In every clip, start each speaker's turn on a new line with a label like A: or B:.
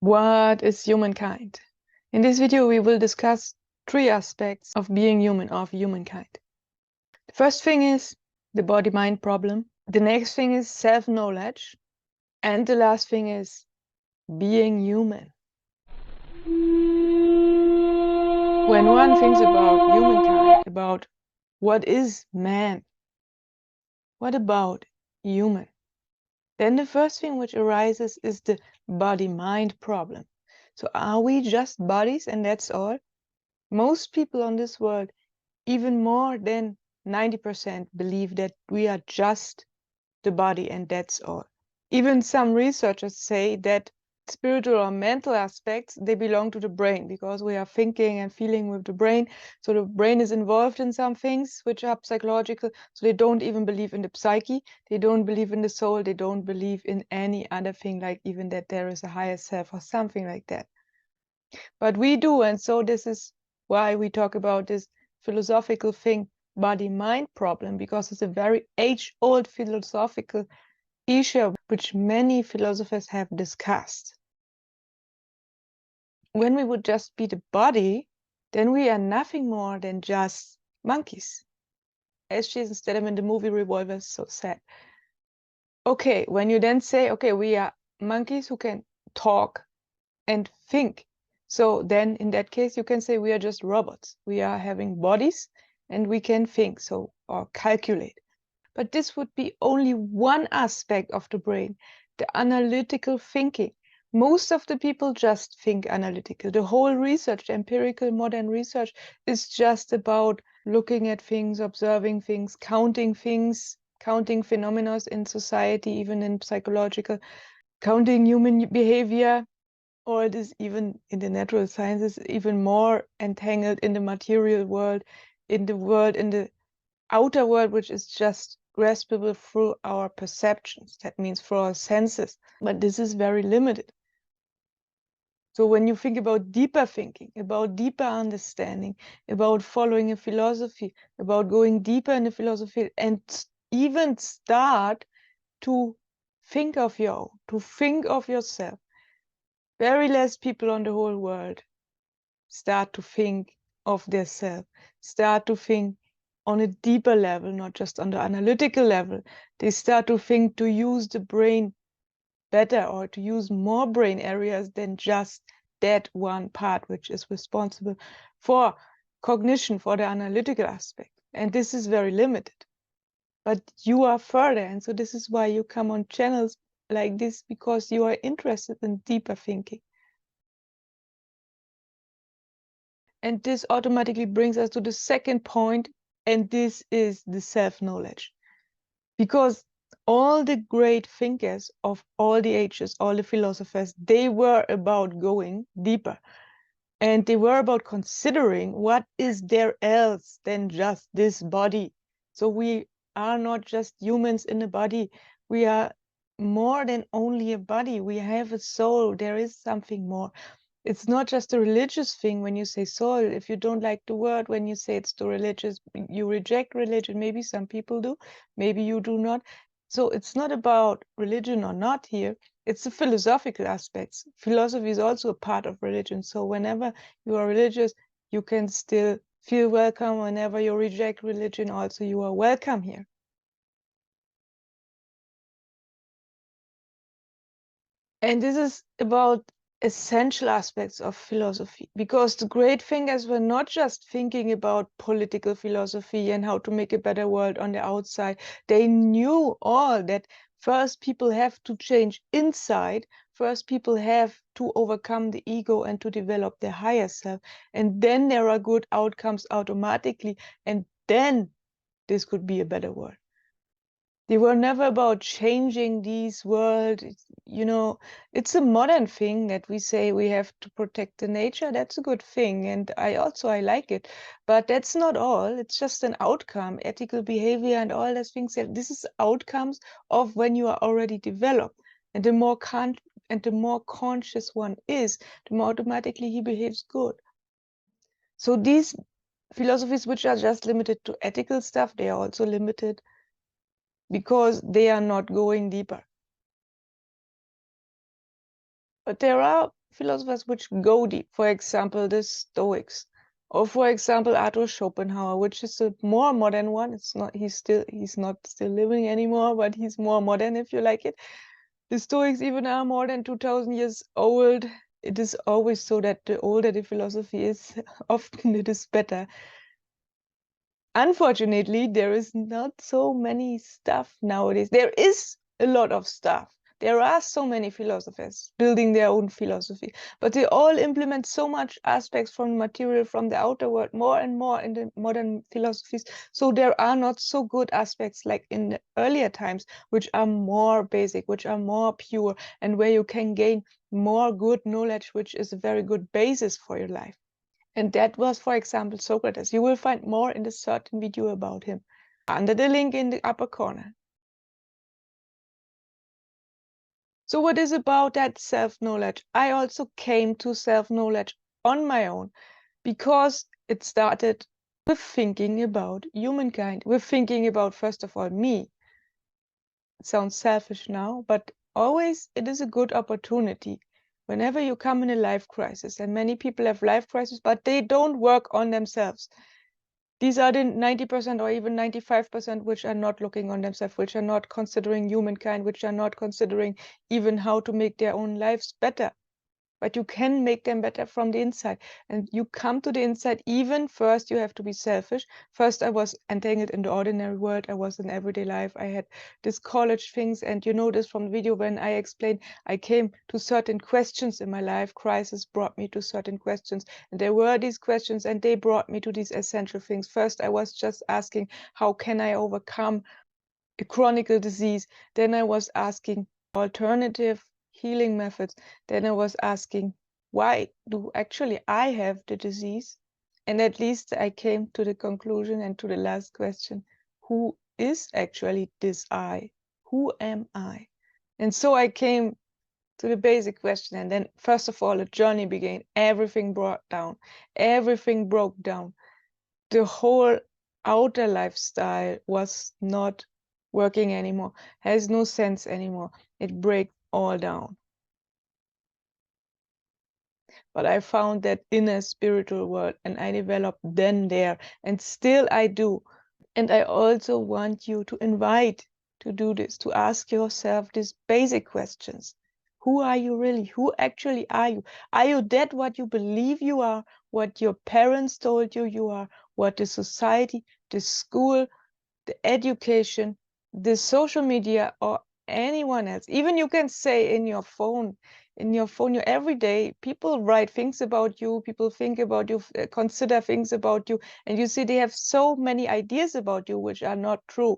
A: What is humankind? In this video, we will discuss three aspects of being human, of humankind. The first thing is the body-mind problem. The next thing is self-knowledge. And the last thing is being human. When one thinks about humankind, about what is man, what about human, then the first thing which arises is the body-mind problem. So are we just bodies and that's all? Most people on this world, even more than 90%, believe that we are just the body and that's all. Even some researchers say that spiritual or mental aspects, they belong to the brain because we are thinking and feeling with the brain. So the brain is involved in some things which are psychological. So they don't even believe in the psyche. They don't believe in the soul. They don't believe in any other thing, like even that there is a higher self or something like that. But we do, and so this is why we talk about this philosophical thing, body-mind problem, because it's a very age-old philosophical issue which many philosophers have discussed. When we would just be the body, then we are nothing more than just monkeys. As Jason Statham in the movie Revolver so said. Okay, when you then say, okay, we are monkeys who can talk and think. So then in that case, you can say we are just robots. We are having bodies and we can think, so, or calculate. But this would be only one aspect of the brain, the analytical thinking. Most of the people just think analytical. The whole research, the empirical modern research, is just about looking at things, observing things, counting phenomena in society, even in psychological, counting human behavior. Or it is even in the natural sciences, even more entangled in the material world, in the outer world, which is just graspable through our perceptions. That means through our senses. But this is very limited. So when you think about deeper thinking, about deeper understanding, about following a philosophy, about going deeper in the philosophy, and even start to think of yourself, very less people on the whole world start to think of their self, start to think on a deeper level, not just on the analytical level. They start to think to use the brain better or to use more brain areas than just that one part which is responsible for cognition, for the analytical aspect. And this is very limited. But you are further, and so this is why you come on channels like this, because you are interested in deeper thinking. And this automatically brings us to the second point, and this is the self-knowledge. Because all the great thinkers of all the ages, all the philosophers, they were about going deeper. And they were about considering what is there else than just this body. So we are not just humans in a body. We are more than only a body. We have a soul. There is something more. It's not just a religious thing when you say soul. If you don't like the word, when you say it's too religious, you reject religion. Maybe some people do, maybe you do not. So it's not about religion or not here. It's the philosophical aspects. Philosophy is also a part of religion. So whenever you are religious, you can still feel welcome. Whenever you reject religion, also you are welcome here. And this is about essential aspects of philosophy, because the great thinkers were not just thinking about political philosophy and how to make a better world on the outside. They knew all that first people have to change inside. First people have to overcome the ego and to develop their higher self. And then there are good outcomes automatically. And then this could be a better world. They were never about changing these world. You know, it's a modern thing that we say we have to protect the nature. That's a good thing, and I like it. But that's not all. It's just an outcome, ethical behavior and all those things. This is outcomes of when you are already developed. And the more conscious one is, the more automatically he behaves good. So these philosophies which are just limited to ethical stuff, they are also limited because they are not going deeper. But there are philosophers which go deep. For example, the Stoics, or for example, Arthur Schopenhauer, which is a more modern one. It's not, he's not still living anymore, but he's more modern, if you like it. The Stoics even are more than 2000 years old. It is always so that the older the philosophy is, often it is better. Unfortunately, there is not so many stuff nowadays. There is a lot of stuff. There are so many philosophers building their own philosophy, but they all implement so much aspects from material from the outer world more and more in the modern philosophies. So there are not so good aspects like in the earlier times, which are more basic, which are more pure, and where you can gain more good knowledge, which is a very good basis for your life. And that was, for example, Socrates. You will find more in the certain video about him under the link in the upper corner. So what is about that self-knowledge? I also came to self-knowledge on my own because it started with thinking about humankind, with thinking about, first of all, me. It sounds selfish now, but always it is a good opportunity. Whenever you come in a life crisis, and many people have life crises, but they don't work on themselves. These are the 90% or even 95% which are not looking on themselves, which are not considering humankind, which are not considering even how to make their own lives better. But you can make them better from the inside. And you come to the inside, even first you have to be selfish. First I was entangled in the ordinary world. I was in everyday life. I had this college things. And you know this from the video when I explained, I came to certain questions in my life. Crisis brought me to certain questions. And there were these questions and they brought me to these essential things. First, I was just asking, how can I overcome a chronic disease? Then I was asking alternative healing methods. Then I was asking, why do actually I have the disease? And at least I came to the conclusion and to the last question, who is actually this I? Who am I? And so I came to the basic question. And then first of all, a journey began. Everything broke down. Everything broke down. The whole outer lifestyle was not working anymore, has no sense anymore. It breaks all down. But I found that inner spiritual world and I developed then there, and still I do. And I also want you to invite to do this, to ask yourself these basic questions. Who are you really? Who actually are you? Are you that what you believe you are, what your parents told you you are, what the society, the school, the education, the social media, or anyone else? Even you can say in your phone, your everyday, people write things about you, people think about you, consider things about you, and you see they have so many ideas about you which are not true.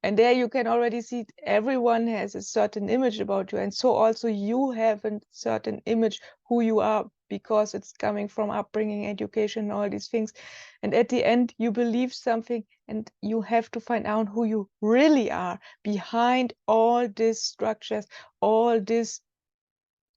A: And there you can already see everyone has a certain image about you. And so also you have a certain image who you are because it's coming from upbringing, education, all these things. And at the end, you believe something and you have to find out who you really are behind all these structures, all this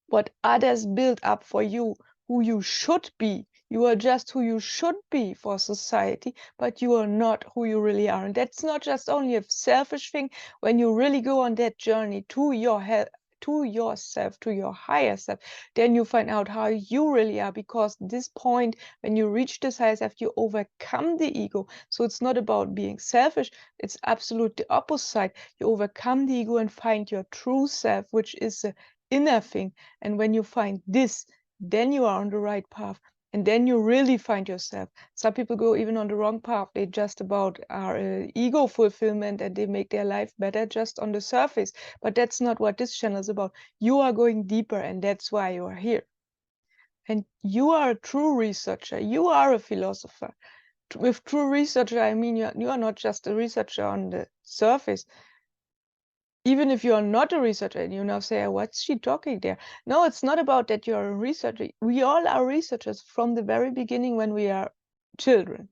A: what others build up for you, who you should be. You are just who you should be for society, but you are not who you really are. And that's not just only a selfish thing. When you really go on that journey to your health, to yourself, to your higher self, then you find out how you really are. Because this point, when you reach this higher self, you overcome the ego. So it's not about being selfish. It's absolutely the opposite. You overcome the ego and find your true self, which is a inner thing. And when you find this, then you are on the right path. And then you really find yourself. Some people go even on the wrong path. They just about are ego fulfillment and they make their life better just on the surface. But that's not what this channel is about. You are going deeper, and that's why you are here. And you are a true researcher. You are a philosopher. With true researcher, I mean you are not just a researcher on the surface. Even if you are not a researcher and you now say, what's she talking there? No, it's not about that you're a researcher. We all are researchers from the very beginning when we are children.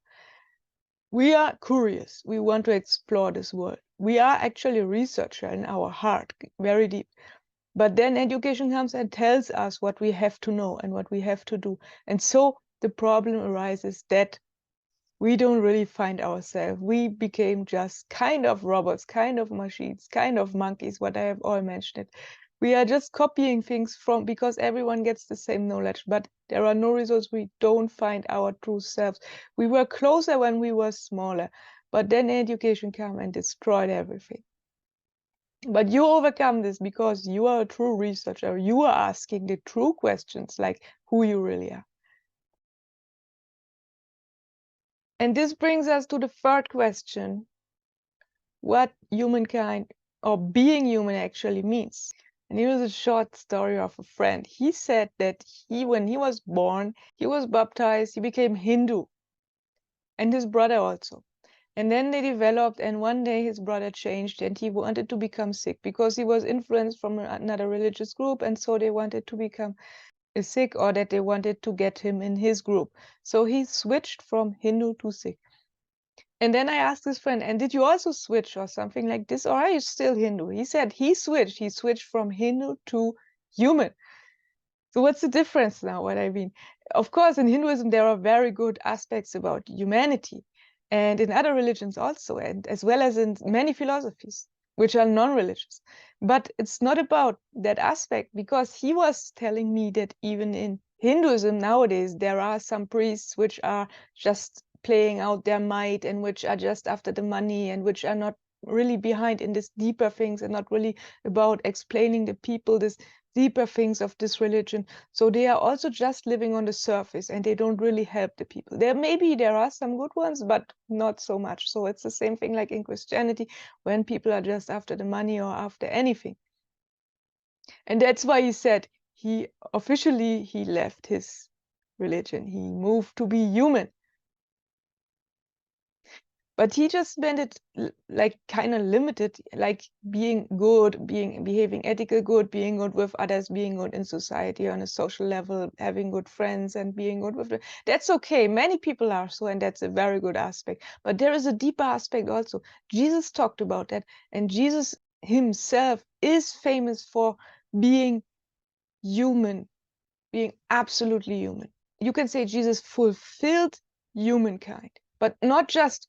A: We are curious. We want to explore this world. We are actually a researcher in our heart, very deep. But then education comes and tells us what we have to know and what we have to do. And so the problem arises that we don't really find ourselves. We became just kind of robots, kind of machines, kind of monkeys, what I have all mentioned it. We are just copying things from, because everyone gets the same knowledge, but there are no results. We don't find our true selves. We were closer when we were smaller, but then education came and destroyed everything. But you overcome this because you are a true researcher. You are asking the true questions, like who you really are. And this brings us to the third question: what humankind, or being human, actually means. And here's a short story of a friend. He said that when he was born, he was baptized, he became Hindu, and his brother also. And then they developed, and one day his brother changed and he wanted to become Sikh because he was influenced from another religious group, and so they wanted to become a Sikh, or that they wanted to get him in his group. So he switched from Hindu to Sikh. And then I asked his friend, and did you also switch or something like this, or are you still Hindu? He said he switched from Hindu to human. So what's the difference now? What I mean, of course, in Hinduism, there are very good aspects about humanity, and in other religions also, and as well as in many philosophies, which are non-religious. But it's not about that aspect, because he was telling me that even in Hinduism nowadays, there are some priests which are just playing out their might, and which are just after the money, and which are not really behind in these deeper things, and not really about explaining the people this deeper things of this religion. So they are also just living on the surface, and they don't really help the people. There are some good ones, but not so much. So it's the same thing like in Christianity, when people are just after the money or after anything. And that's why he said he left his religion. He moved to be human. But he just meant it like kind of limited, like being good, behaving ethical good, being good with others, being good in society on a social level, having good friends and being good with them. That's okay. Many people are so, and that's a very good aspect. But there is a deeper aspect also. Jesus talked about that, and Jesus himself is famous for being human, being absolutely human. You can say Jesus fulfilled humankind, but not just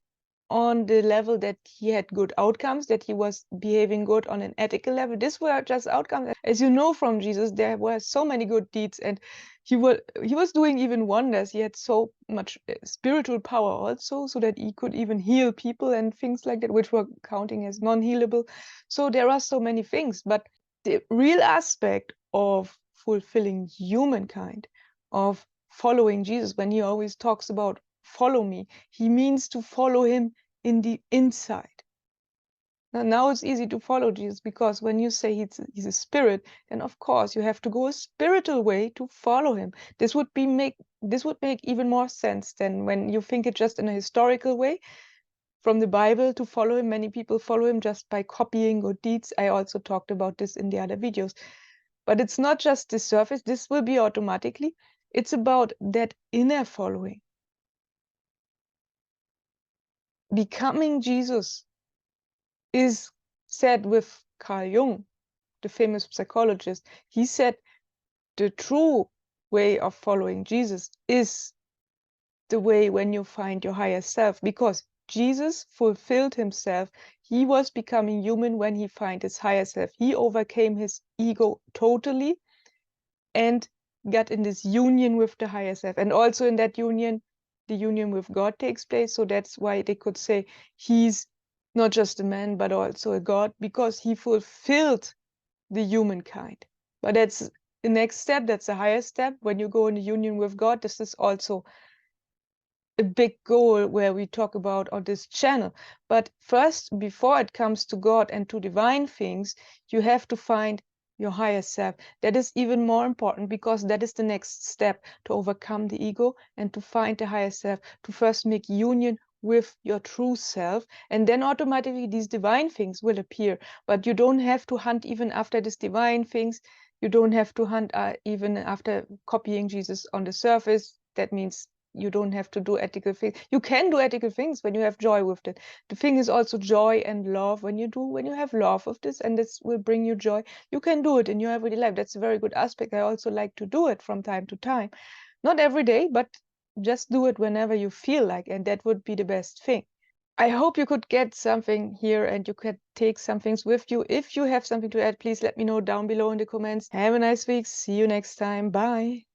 A: on the level that he had good outcomes, that he was behaving good on an ethical level. These were just outcomes. As you know from Jesus, there were so many good deeds, and he was doing even wonders. He had so much spiritual power also, so that he could even heal people and things like that, which were counting as non-healable. So there are so many things, but the real aspect of fulfilling humankind, of following Jesus, when he always talks about follow me, he means to follow him in the inside. Now it's easy to follow Jesus, because when you say he's a spirit, then of course you have to go a spiritual way to follow him. This would make even more sense than when you think it just in a historical way from the Bible to follow him. Many people follow him just by copying good deeds. I also talked about this in the other videos. But it's not just the surface. This will be automatically. It's about that inner following. Becoming Jesus is said with Carl Jung, the famous psychologist. He said the true way of following Jesus is the way when you find your higher self, because Jesus fulfilled himself. He was becoming human when he found his higher self. He overcame his ego totally and got in this union with the higher self. And also in that union, the union with God takes place. So that's why they could say he's not just a man, but also a God, because he fulfilled the humankind. But that's the next step. That's a higher step. When you go in the union with God, this is also a big goal where we talk about on this channel. But first, before it comes to God and to divine things, you have to find your higher self. That is even more important, because that is the next step to overcome the ego and to find the higher self, to first make union with your true self, and then automatically these divine things will appear. But you don't have to hunt even after these divine things. You don't have to hunt even after copying Jesus on the surface. That means you don't have to do ethical things. You can do ethical things when you have joy with it. The thing is also joy and love. When you have love of this, and this will bring you joy, you can do it in your everyday life. That's a very good aspect. I also like to do it from time to time. Not every day, but just do it whenever you feel like, and that would be the best thing. I hope you could get something here and you could take some things with you. If you have something to add, please let me know down below in the comments. Have a nice week. See you next time. Bye.